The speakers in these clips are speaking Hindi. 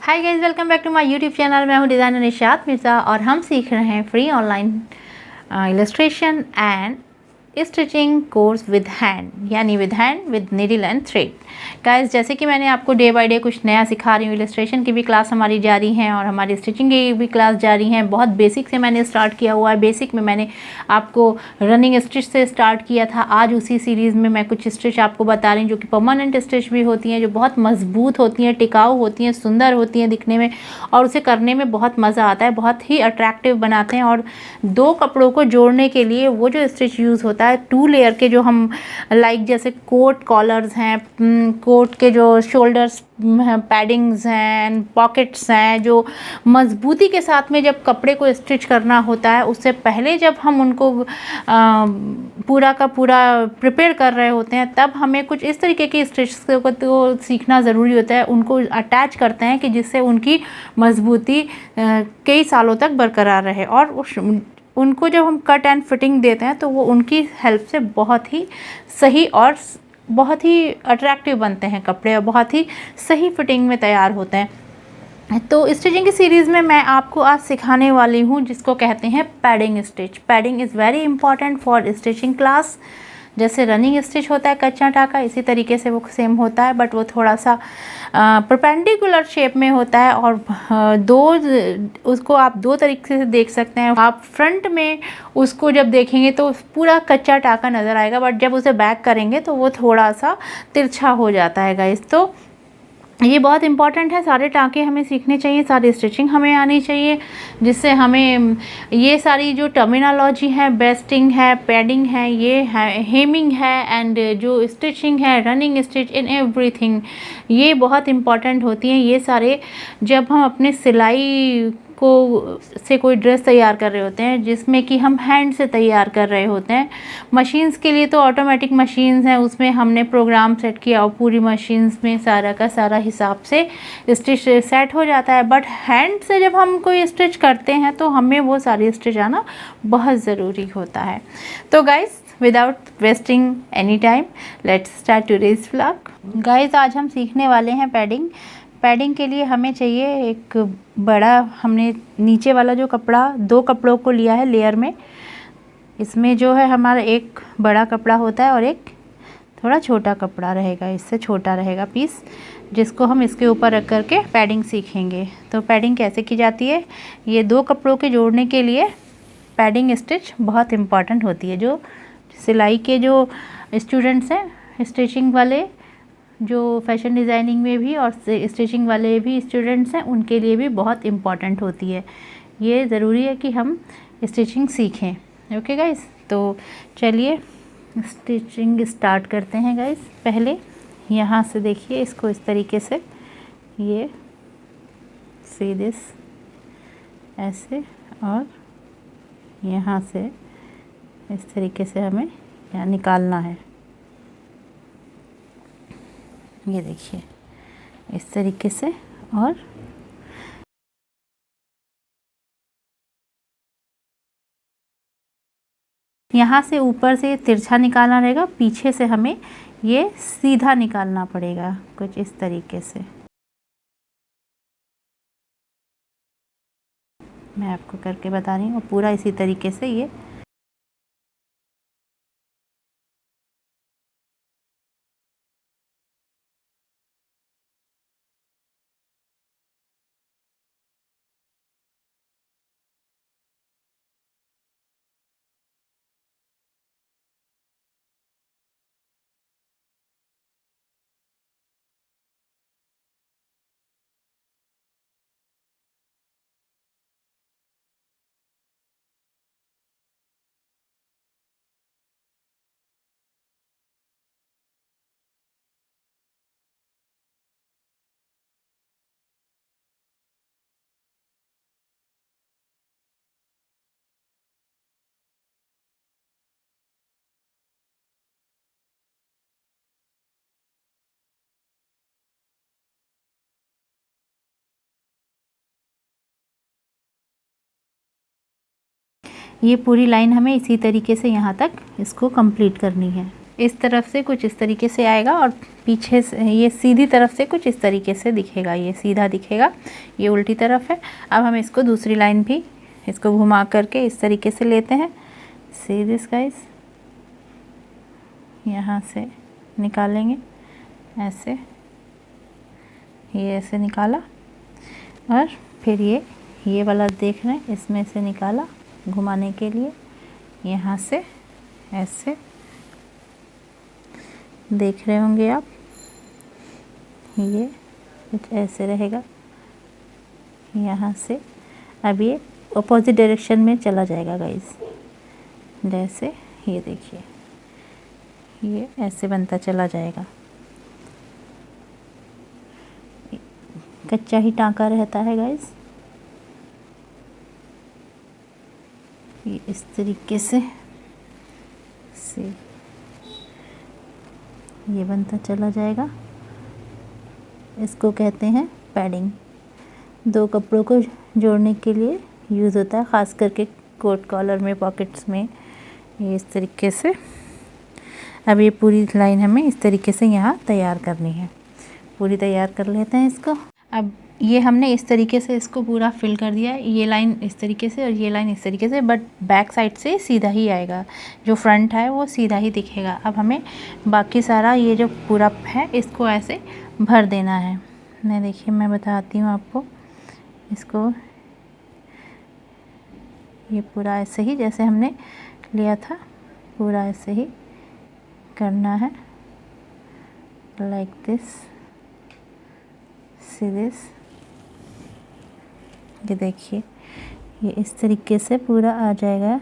Hi guys, welcome back to my YouTube channel. मैं हूं डिज़ाइनर निशात मिर्ज़ा और हम सीख रहे हैं free online illustration and stitching course with hand, यानी with hand with needle and thread. Guys, जैसे कि मैंने आपको डे बाय डे कुछ नया सिखा रही हूँ। इलस्ट्रेशन की भी क्लास हमारी जारी है और हमारी स्टिचिंग की भी क्लास जारी है। बहुत बेसिक से मैंने स्टार्ट किया हुआ है। बेसिक में मैंने आपको रनिंग स्टिच से स्टार्ट किया था। आज उसी सीरीज़ में मैं कुछ स्टिच आपको बता रही हूँ जो कि परमानेंट स्टिच भी होती हैं, जो बहुत मजबूत होती हैं, टिकाऊ होती हैं, सुंदर होती हैं दिखने में और उसे करने में बहुत मज़ा आता है, बहुत ही अट्रैक्टिव बनाते हैं। और दो कपड़ों को जोड़ने के लिए वो जो स्टिच यूज़ होता है, 2 लेयर के, जो हम लाइक जैसे कोट कॉलर्स हैं, कोट के जो शोल्डर्स पैडिंग्स हैं, पॉकेट्स हैं, जो मजबूती के साथ में जब कपड़े को स्टिच करना होता है, उससे पहले जब हम उनको पूरा का पूरा प्रिपेयर कर रहे होते हैं, तब हमें कुछ इस तरीके की स्टिच को तो सीखना ज़रूरी होता है। उनको अटैच करते हैं कि जिससे उनकी मजबूती कई सालों तक बरकरार रहे। और उनको जब हम कट एंड फिटिंग देते हैं तो वो उनकी हेल्प से बहुत ही सही और बहुत ही अट्रैक्टिव बनते हैं कपड़े और बहुत ही सही फिटिंग में तैयार होते हैं। तो स्टिचिंग की सीरीज़ में मैं आपको आज सिखाने वाली हूँ जिसको कहते हैं padding stitch. Padding is very important for stitching class. जैसे रनिंग स्टिच होता है कच्चा टाका, इसी तरीके से वो सेम होता है, बट वो थोड़ा सा परपेंडिकुलर शेप में होता है। और उसको आप दो तरीके से देख सकते हैं। आप फ्रंट में उसको जब देखेंगे तो पूरा कच्चा टाका नज़र आएगा, बट जब उसे बैक करेंगे तो वो थोड़ा सा तिरछा हो जाता है गाइस। तो ये बहुत इंपॉर्टेंट है। सारे टाँके हमें सीखने चाहिए, सारी स्टिचिंग हमें आनी चाहिए, जिससे हमें ये सारी जो टर्मिनोलॉजी है, बेस्टिंग है, पैडिंग है, ये है हेमिंग है, एंड जो स्टिचिंग है, रनिंग स्टिच, इन एवरीथिंग, ये बहुत इंपॉर्टेंट होती हैं। ये सारे जब हम अपने सिलाई से कोई ड्रेस तैयार कर रहे होते हैं, जिसमें कि हम हैंड से तैयार कर रहे होते हैं। मशीन्स के लिए तो ऑटोमेटिक मशीन्स हैं, उसमें हमने प्रोग्राम सेट किया और पूरी मशीन्स में सारा का सारा हिसाब से स्टिच सेट हो जाता है। बट हैंड से जब हम कोई स्टिच करते हैं तो हमें वो सारी स्टिच आना बहुत ज़रूरी होता है। तो guys, without wasting any time, let's start today's vlog. Guys, आज हम सीखने वाले हैं पैडिंग। पैडिंग के लिए हमें चाहिए एक बड़ा, हमने नीचे वाला जो कपड़ा, 2 कपड़ों को लिया है लेयर में। इसमें जो है हमारा एक बड़ा कपड़ा होता है और एक थोड़ा छोटा कपड़ा रहेगा, इससे छोटा रहेगा पीस, जिसको हम इसके ऊपर रख कर के पैडिंग सीखेंगे। तो पैडिंग कैसे की जाती है, ये 2 कपड़ों के जोड़ने के लिए पैडिंग स्टिच बहुत इम्पॉर्टेंट होती है। जो सिलाई के जो स्टूडेंट्स हैं, स्टिचिंग वाले, जो फैशन डिज़ाइनिंग में भी और स्टिचिंग वाले भी स्टूडेंट्स हैं, उनके लिए भी बहुत इम्पॉर्टेंट होती है। ये ज़रूरी है कि हम स्टिचिंग सीखें। ओके गाइस, तो चलिए स्टिचिंग स्टार्ट करते हैं गाइस। पहले यहाँ से देखिए इसको इस तरीके से, ये सी दिस ऐसे, और यहाँ से इस तरीके से हमें यहाँ निकालना है। ये देखिए इस तरीके से, और यहाँ से ऊपर से तिरछा निकालना रहेगा, पीछे से हमें ये सीधा निकालना पड़ेगा कुछ इस तरीके से। मैं आपको करके बता रही हूँ, पूरा इसी तरीके से ये पूरी लाइन हमें इसी तरीके से यहाँ तक इसको कंप्लीट करनी है। इस तरफ से कुछ इस तरीके से आएगा और पीछे से ये सीधी तरफ से कुछ इस तरीके से दिखेगा, ये सीधा दिखेगा, ये उल्टी तरफ है। अब हम इसको दूसरी लाइन भी इसको घुमा करके इस तरीके से लेते हैं। सी दिस गाइस, यहाँ से निकालेंगे ऐसे, ये ऐसे निकाला और फिर ये वाला देख रहे हैं, इसमें से निकाला घुमाने के लिए, यहाँ से ऐसे देख रहे होंगे आप, ये कुछ ऐसे रहेगा यहाँ से। अब ये अपोजिट डायरेक्शन में चला जाएगा गाइस, जैसे ये देखिए ये ऐसे बनता चला जाएगा। कच्चा ही टाँका रहता है गाइस, ये इस तरीके से ये बनता चला जाएगा। इसको कहते हैं पैडिंग। दो कपड़ों को जोड़ने के लिए यूज़ होता है, ख़ास करके कोट कॉलर में, पॉकेट्स में, ये इस तरीके से। अब ये पूरी लाइन हमें इस तरीके से यहाँ तैयार करनी है, पूरी तैयार कर लेते हैं इसको। अब ये हमने इस तरीके से इसको पूरा फिल कर दिया है, ये लाइन इस तरीके से और ये लाइन इस तरीके से, बट बैक साइड से सीधा ही आएगा, जो फ्रंट है वो सीधा ही दिखेगा। अब हमें बाकी सारा ये जो पूरा है इसको ऐसे भर देना है। मैं देखिए मैं बताती हूँ आपको, इसको ये पूरा ऐसे ही जैसे हमने लिया था पूरा ऐसे ही करना है, लाइक दिस, सी दिस। ये देखिए ये इस तरीके से पूरा आ जाएगा,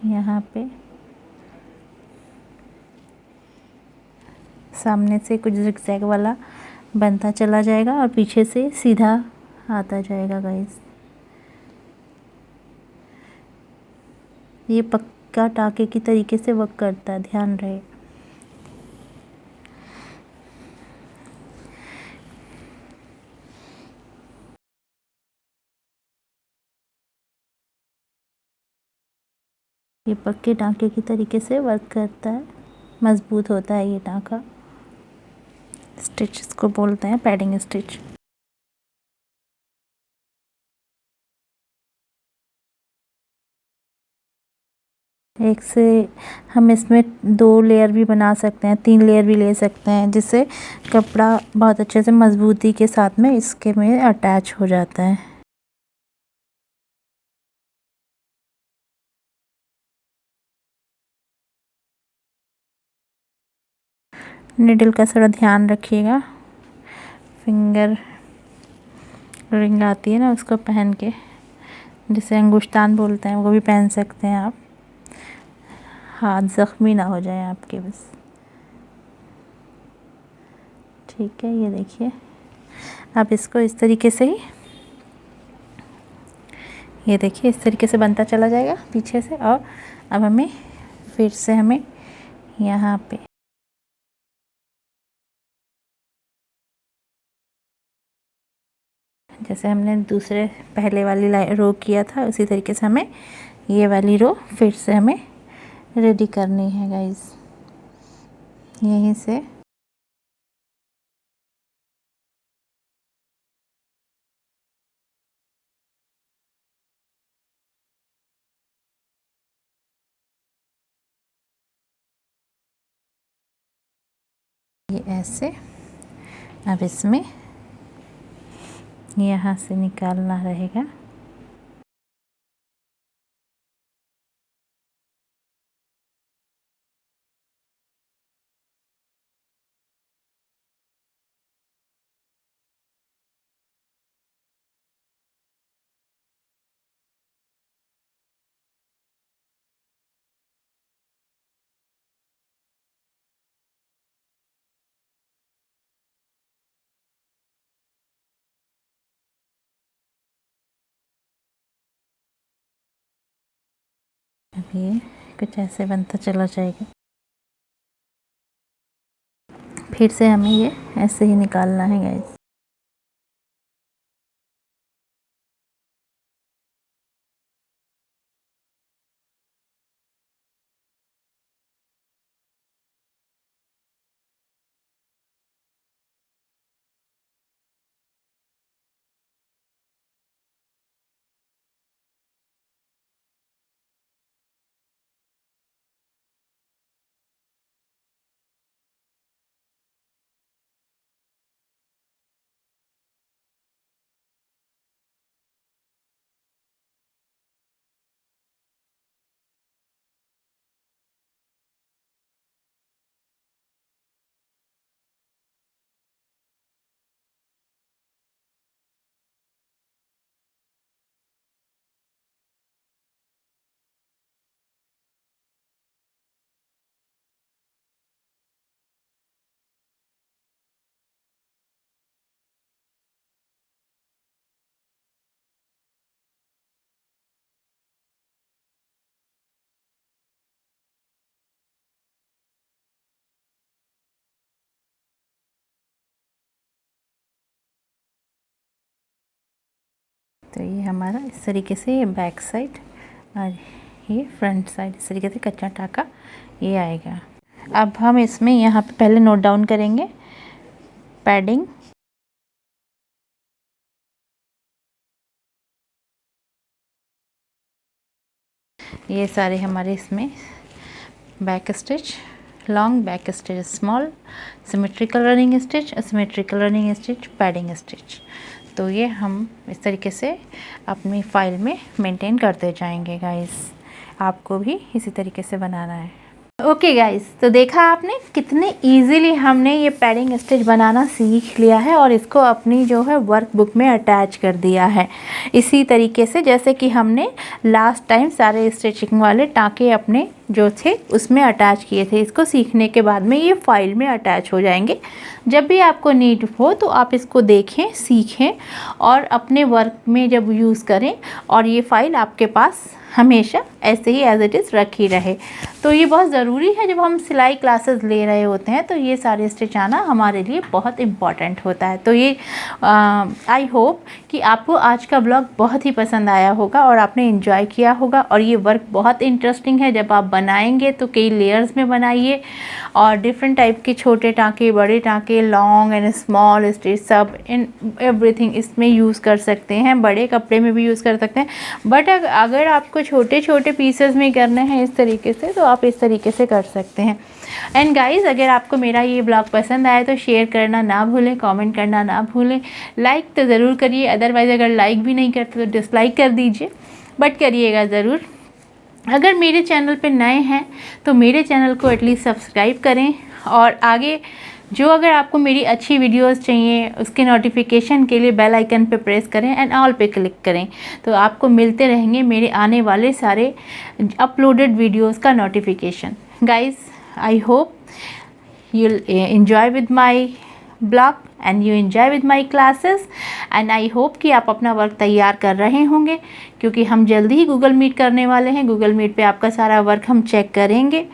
यहाँ पे सामने से कुछ ज़िगज़ैग वाला बनता चला जाएगा और पीछे से सीधा आता जाएगा गाइस। ये पक्का टाँके की तरीके से वर्क करता है, ध्यान रहे। ये पक्के टाँके की तरीके से वर्क करता है, मज़बूत होता है ये टाँका। स्टिच इसको बोलते हैं, पैडिंग स्टिच। एक से हम इसमें 2 लेयर भी बना सकते हैं, 3 लेयर भी ले सकते हैं, जिससे कपड़ा बहुत अच्छे से मज़बूती के साथ में इसके में अटैच हो जाता है। निडल का थोड़ा ध्यान रखिएगा, फिंगर रिंग आती है ना उसको पहन के, जिसे अंगुश्तान बोलते हैं, वो भी पहन सकते हैं आप, हाथ ज़ख्मी ना हो जाए आपके बस। ठीक है, ये देखिए अब इसको इस तरीके से ही, ये देखिए इस तरीके से बनता चला जाएगा पीछे से। और अब हमें फिर से हमें यहाँ पे जैसे हमने दूसरे पहले वाली रो किया था, उसी तरीके से हमें ये वाली रो फिर से हमें रेडी करनी है गाइस। यहीं से ये ऐसे, अब इसमें यहाँ से निकालना रहेगा। अब ये कुछ ऐसे बनता चला जाएगा, फिर से हमें ये ऐसे ही निकालना है गाइस। तो ये हमारा इस तरीके से ये बैक साइड और ये फ्रंट साइड इस तरीके से कच्चा टाका ये आएगा। अब हम इसमें यहाँ पे पहले नोट डाउन करेंगे पैडिंग। ये सारे हमारे इसमें back stitch, long back stitch, small, symmetrical running stitch, asymmetrical running stitch, padding stitch. तो ये हम इस तरीके से अपनी फाइल में मेंटेन करते जाएंगे गाइस। आपको भी इसी तरीके से बनाना है। ओके गाइस, तो देखा आपने कितने इजीली हमने ये पैडिंग स्टिच बनाना सीख लिया है और इसको अपनी जो है वर्कबुक में अटैच कर दिया है। इसी तरीके से जैसे कि हमने लास्ट टाइम सारे स्टिचिंग वाले टाँके अपने जो थे उसमें अटैच किए थे, इसको सीखने के बाद में ये फाइल में अटैच हो जाएंगे। जब भी आपको नीड हो तो आप इसको देखें, सीखें और अपने वर्क में जब यूज़ करें और ये फाइल आपके पास हमेशा ऐसे ही एज इट इज़ रखी रहे। तो ये बहुत ज़रूरी है, जब हम सिलाई क्लासेस ले रहे होते हैं तो ये सारे स्टिच आना हमारे लिए बहुत इम्पॉर्टेंट होता है। तो ये आई होप कि आपको आज का ब्लॉग बहुत ही पसंद आया होगा और आपने एंजॉय किया होगा। और ये वर्क बहुत इंटरेस्टिंग है, जब आप बनाएंगे तो कई लेयर्स में बनाइए और डिफरेंट टाइप के छोटे टाँके, बड़े टाँके, लॉन्ग एंड स्मॉल स्टिच, सब इन एवरीथिंग इसमें यूज़ कर सकते हैं। बड़े कपड़े में भी यूज़ कर सकते हैं, बट अगर आपको छोटे छोटे पीसेस में करने हैं इस तरीके से तो आप इस तरीके से कर सकते हैं। एंड गाइस, अगर आपको मेरा ये ब्लॉग पसंद आए तो शेयर करना ना भूलें, कमेंट करना ना भूलें, लाइक तो ज़रूर करिए। अदरवाइज़ अगर लाइक भी नहीं करते तो डिसलाइक कर दीजिए, बट करिएगा ज़रूर। अगर मेरे चैनल पे नए हैं तो मेरे चैनल को एटलीस्ट सब्सक्राइब करें और आगे जो अगर आपको मेरी अच्छी वीडियोस चाहिए उसके नोटिफिकेशन के लिए बेल आइकन पे प्रेस करें एंड ऑल पे क्लिक करें, तो आपको मिलते रहेंगे मेरे आने वाले सारे अपलोडेड वीडियोस का notification. Guys, I hope you'll enjoy with my blog and you enjoy with my classes and I hope कि आप अपना वर्क तैयार कर रहे होंगे, क्योंकि हम जल्दी ही गूगल मीट करने वाले हैं। गूगल मीट पे आपका सारा वर्क हम चेक करेंगे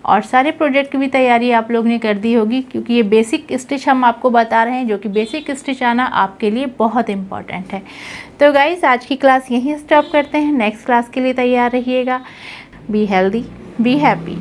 और सारे प्रोजेक्ट की भी तैयारी आप लोग ने कर दी होगी, क्योंकि ये बेसिक स्टिच हम आपको बता रहे हैं, जो कि बेसिक स्टिच आना आपके लिए बहुत इम्पॉर्टेंट है। तो गाइस, आज की क्लास यहीं स्टॉप करते हैं। नेक्स्ट क्लास के लिए तैयार रहिएगा। Be healthy, be happy.